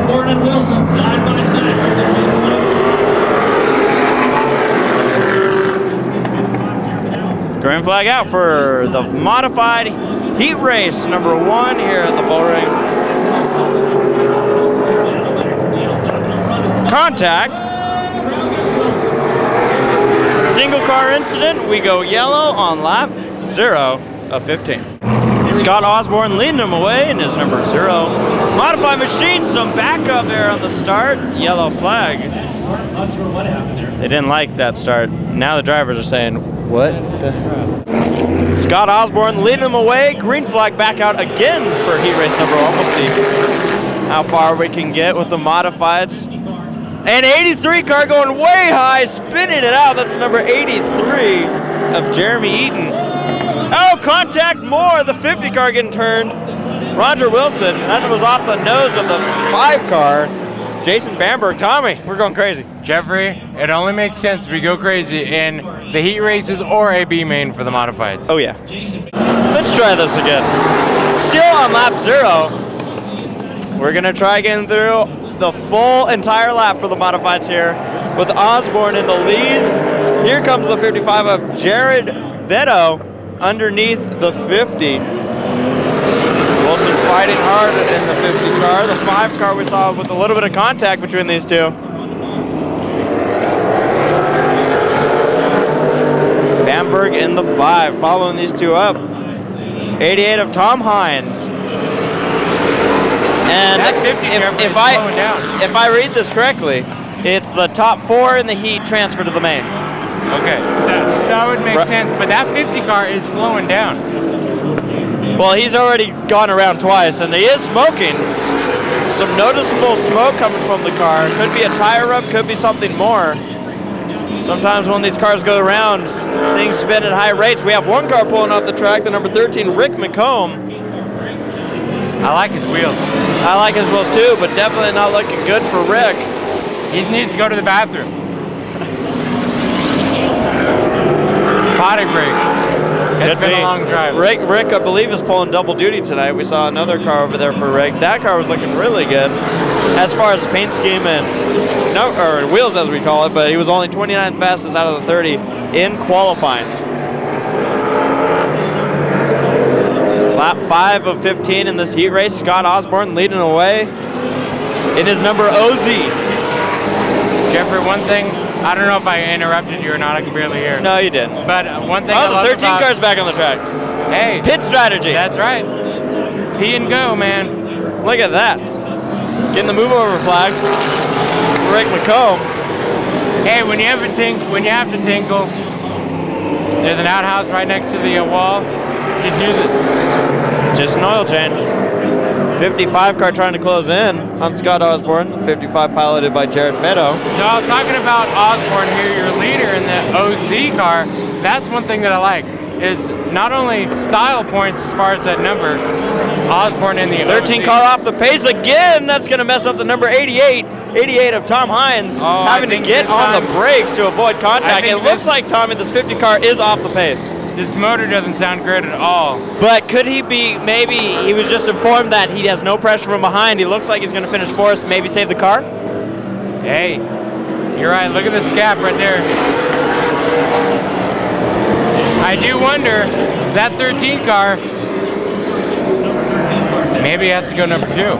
Osborne and Wilson side by side. Green flag out for the modified heat race number 1 here at the Bullring. Contact. Single car incident. We go yellow on lap 0 of 15. Scott Osborne leading him away in his number 0. Modified machine, some backup there on the start. Yellow flag. They didn't like that start. Now the drivers are saying, what the hell? Scott Osborne leading him away. Green flag back out again for heat race number 1. We'll see how far we can get with the modifieds. And 83 car going way high, spinning it out. That's the number 83 of Jeremy Eaton. Oh, contact more. The 50 car getting turned. Roger Wilson, that was off the nose of the 5 car. Jason Bamberg. Tommy, we're going crazy. Jeffrey, it only makes sense we go crazy in the heat races or a B main for the modifieds. Oh yeah. Let's try this again. Still on lap 0. We're gonna try getting through the full entire lap for the modifieds here with Osborne in the lead. Here comes the 55 of Jared Beto underneath the 50. Wilson fighting hard in the 50 car. The 5 car we saw with a little bit of contact between these two. Bamberg in the 5, following these two up. 88 of Tom Hines. And if I read this correctly, it's the top 4 in the heat transfer to the main. Okay, that would make sense, but that 50 car is slowing down. Well, he's already gone around twice, and he is smoking. Some noticeable smoke coming from the car. Could be a tire rub, could be something more. Sometimes when these cars go around, things spin at high rates. We have 1 car pulling off the track, the number 13, Rick McComb. I like his wheels. I like his wheels too, but definitely not looking good for Rick. He needs to go to the bathroom. Potty break. It's been a long drive. Rick, I believe, is pulling double duty tonight. We saw another car over there for Rick. That car was looking really good as far as paint scheme and wheels, as we call it, but he was only 29th fastest out of the 30 in qualifying. Lap 5 of 15 in this heat race. Scott Osborne leading away in his number OZ. Jeffrey, one thing, I don't know if I interrupted you or not, I can barely hear. No, you didn't. But one thing the 13 car's back on the track. Hey. Pit strategy. That's right. P and go, man. Look at that. Getting the move over flag. Rick McComb. Hey, when you have to tinkle, there's an outhouse right next to the wall. Just use it. Just an oil change. 55 car trying to close in on Scott Osborne. 55 piloted by Jared Meadow. So I was talking about Osborne here, your leader in the OZ car. That's one thing that I like, is not only style points as far as that number, Osborne in the 13 OZ. car off the pace again. That's going to mess up the number 88. 88 of Tom Hines having to get on the brakes to avoid contact. It looks like, Tommy, this 50 car is off the pace. This motor doesn't sound great at all. But could he be, maybe he was just informed that he has no pressure from behind. He looks like he's going to finish 4th, maybe save the car? Hey, you're right. Look at the scab right there. I do wonder, that 13 car, maybe he has to go number 2.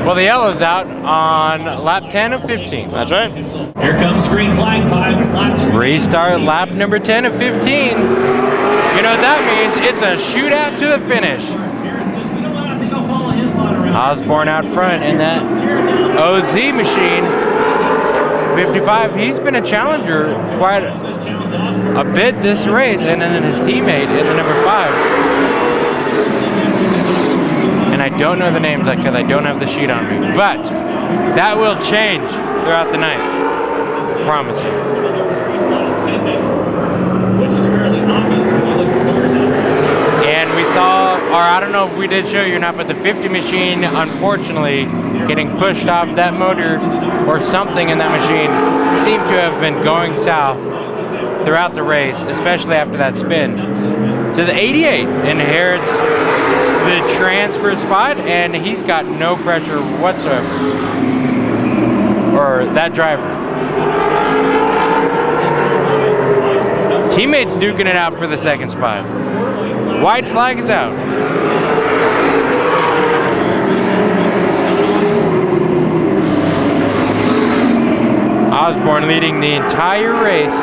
Well, the yellow's out on lap 10 of 15. That's right. Here comes green flag 5. Restart lap number 10 of 15. You know what that means? It's a shootout to the finish. Osborne out front in that OZ machine. 55, he's been a challenger quite a bit this race, and then his teammate in the number 5. And I don't know the names because I don't have the sheet on me, but that will change throughout the night. I promise you. And we saw, or I don't know if we did show you or not, but the 50 machine, unfortunately, getting pushed off that motor or something in that machine seemed to have been going south throughout the race, especially after that spin. So the 88 inherits the transfer spot, and he's got no pressure whatsoever. Or that driver. Teammates duking it out for the second spot. White flag is out. Osborne leading the entire race.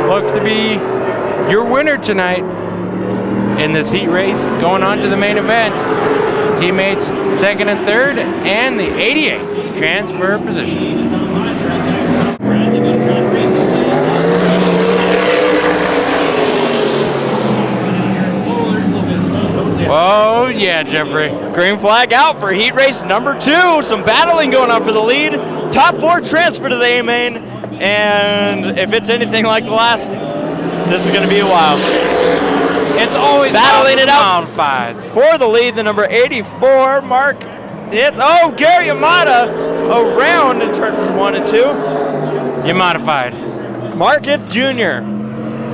Looks to be your winner tonight in this heat race, going on to the main event. Teammates second and third, and the 88 transfer position. Oh yeah, Jeffrey. Green flag out for heat race number 2. Some battling going on for the lead. Top 4 transfer to the A main, and if it's anything like the last, this is going to be a while. It's always battling it out fights for the lead. The number 84 Mark. Gary Yamada around in turns 1 and 2. You modified. Marketh Jr.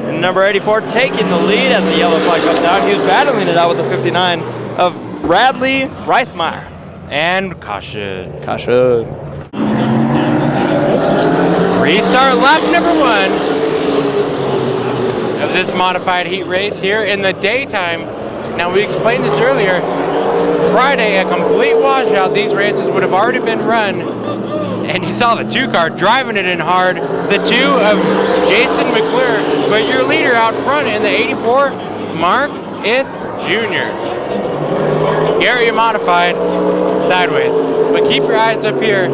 and number 84 taking the lead as the yellow flag comes down. He was battling it out with the 59 of Bradley Reithmeyer. And caution. Restart lap number 1 of this modified heat race here in the daytime. Now, we explained this earlier. Friday, a complete washout. These races would have already been run. And you saw the 2 car driving it in hard. The 2 of Jason McClure. But your leader out front in the 84, Mark Ith Jr. Gary, you're modified sideways. But keep your eyes up here.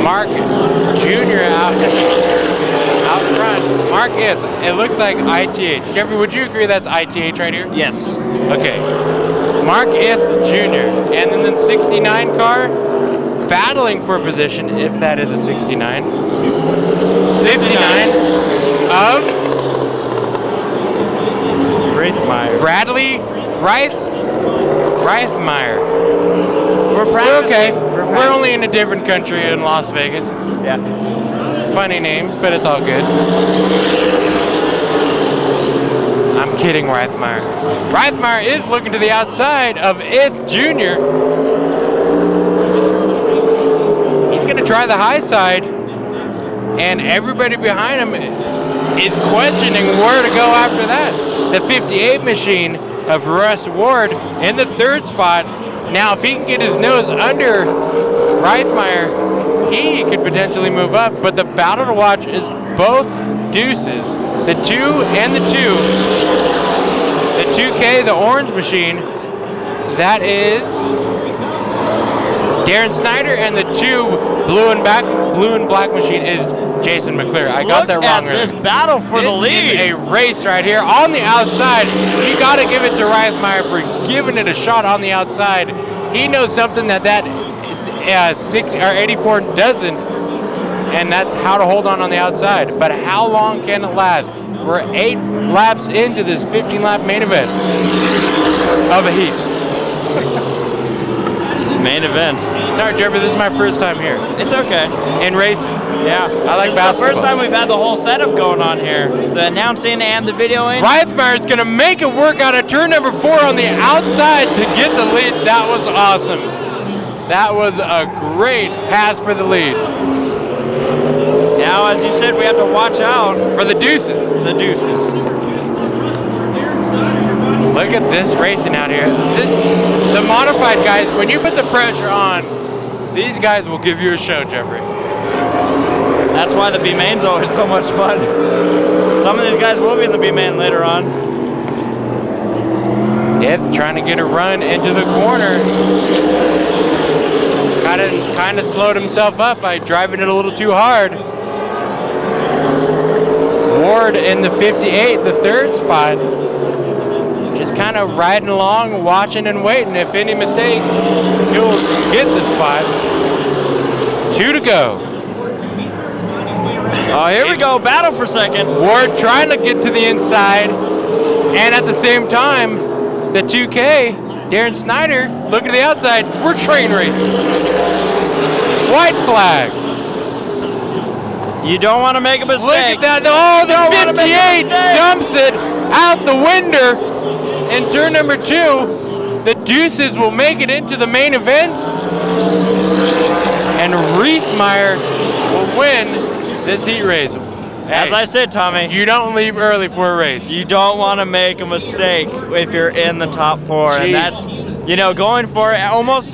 Mark Jr. out front. Mark Ith. It looks like ITH. Jeffrey, would you agree that's ITH right here? Yes. Okay. Mark Ith Jr. And then the 69 car battling for position, if that is a 69. 59 of Reithmeyer. Bradley Reithmeyer. We're okay. We're only in a different country in Las Vegas. Yeah. Funny names, but it's all good. I'm kidding, Reithmeyer. Reithmeyer is looking to the outside of Ith Jr. He's going to try the high side, and everybody behind him is questioning where to go after that. The 58 machine of Russ Ward in the 3rd spot. Now, if he can get his nose under Reithmeyer, he could potentially move up, but the battle to watch is both deuces. The 2 and the 2. The 2K, the orange machine, that is Darren Snyder, and the 2 blue and black machine is Jason McClure. I got that wrong. Look at this battle for the lead. This is a race right here on the outside. You got to give it to Reithmeyer for giving it a shot on the outside. He knows something that 84 doesn't, and that's how to hold on the outside. But how long can it last? We're 8 laps into this 15-lap main event of a heat. Main event. Sorry, Trevor, this is my first time here. It's okay. In racing. Yeah. I like basketball. This is the first time we've had the whole setup going on here. The announcing and the videoing. Reithmeyer is going to make it work out of turn number 4 on the outside to get the lead. That was awesome. That was a great pass for the lead. Now, as you said, we have to watch out for the deuces. The deuces. Look at this racing out here. The modified guys, when you put the pressure on, these guys will give you a show, Jeffrey. That's why the B-main's always so much fun. Some of these guys will be in the B-main later on. Ith trying to get a run into the corner. Kind of slowed himself up by driving it a little too hard. Ward in the 58, the 3rd spot. Just kind of riding along, watching and waiting. If any mistake, he'll get the spot. 2 to go. Oh, here we go. Battle for second. Ward trying to get to the inside. And at the same time, the 2K, Darren Snyder, looking to the outside. We're train racing. White flag. You don't want to make a mistake. Look at that. Oh, the 58 dumps it out the window. in turn number 2, the Deuces will make it into the main event, and Riesmeyer will win this heat race. As I said, Tommy, You don't leave early for a race. you don't want to make a mistake if you're in the top 4. Jeez. And that's, going for almost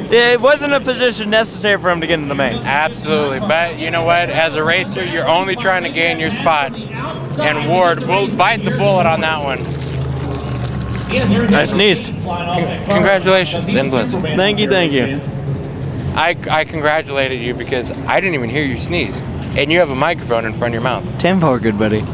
it wasn't a position necessary for him to get in the main. Absolutely, but you know what? As a racer, you're only trying to gain your spot, and Ward will bite the bullet on that one. I sneezed. Congratulations, Endless. Thank you, thank you. I congratulated you because I didn't even hear you sneeze, and you have a microphone in front of your mouth. 10-4, good buddy.